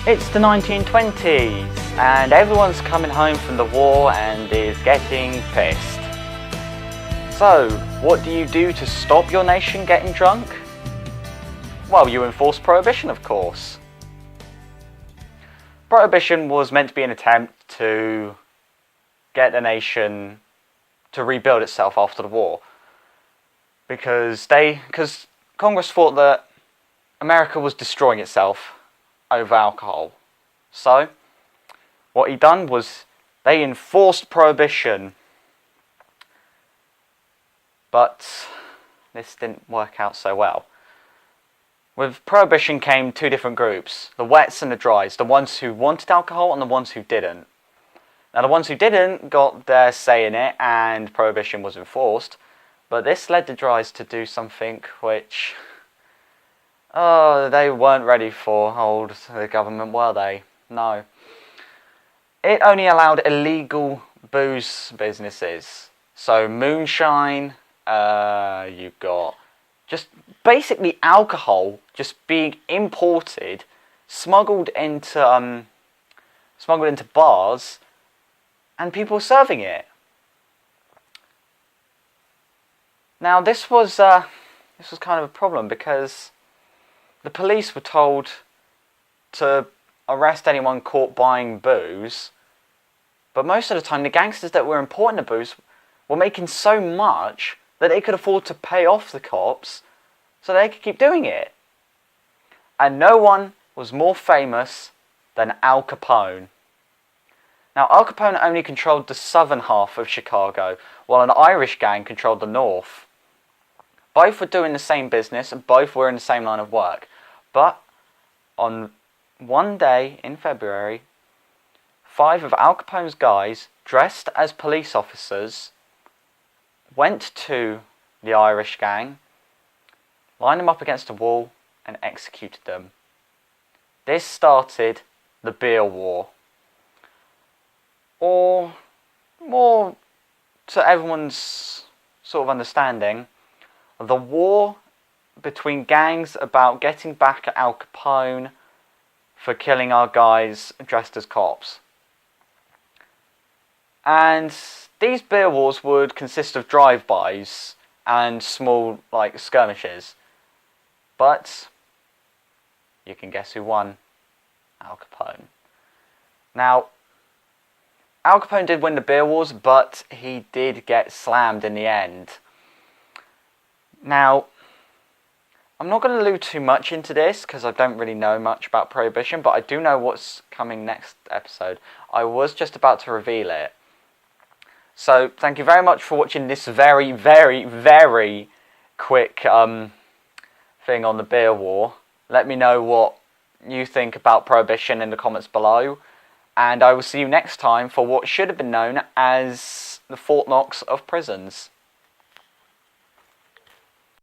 It's the 1920s, and everyone's coming home from the war and is getting pissed. So, what do you do to stop your nation getting drunk? Well, you enforce Prohibition, of course. Prohibition was meant to be an attempt to get the nation to rebuild itself after the war. Because Congress thought that America was destroying itself over alcohol. So, what he done was they enforced Prohibition. But this didn't work out so well. With Prohibition came two different groups, the wets and the dries, the ones who wanted alcohol and the ones who didn't. Now the ones who didn't got their say in it and Prohibition was enforced, but this led the dries to do something which they weren't ready for the government, were they? No. It only allowed illegal booze businesses. So moonshine, you've got just basically alcohol just being imported, smuggled into bars, and people serving it. Now this was kind of a problem because the police were told to arrest anyone caught buying booze, but most of the time the gangsters that were importing the booze were making so much that they could afford to pay off the cops so they could keep doing it. And no one was more famous than Al Capone. Now Al Capone only controlled the southern half of Chicago, while an Irish gang controlled the north. Both were doing the same business and both were in the same line of work. But on one day in February, 5 of Al Capone's guys, dressed as police officers, went to the Irish gang, lined them up against a wall and executed them. This started the Beer War. Or, more to everyone's sort of understanding, the war between gangs about getting back at Al Capone for killing our guys dressed as cops. And these beer wars would consist of drive-bys and small, skirmishes. But you can guess who won? Al Capone. Now, Al Capone did win the beer wars, but he did get slammed in the end. Now, I'm not going to allude too much into this because I don't really know much about Prohibition, but I do know what's coming next episode. I was just about to reveal it. So, thank you very much for watching this very, very, very quick thing on the beer war. Let me know what you think about Prohibition in the comments below. And I will see you next time for what should have been known as the Fort Knox of prisons.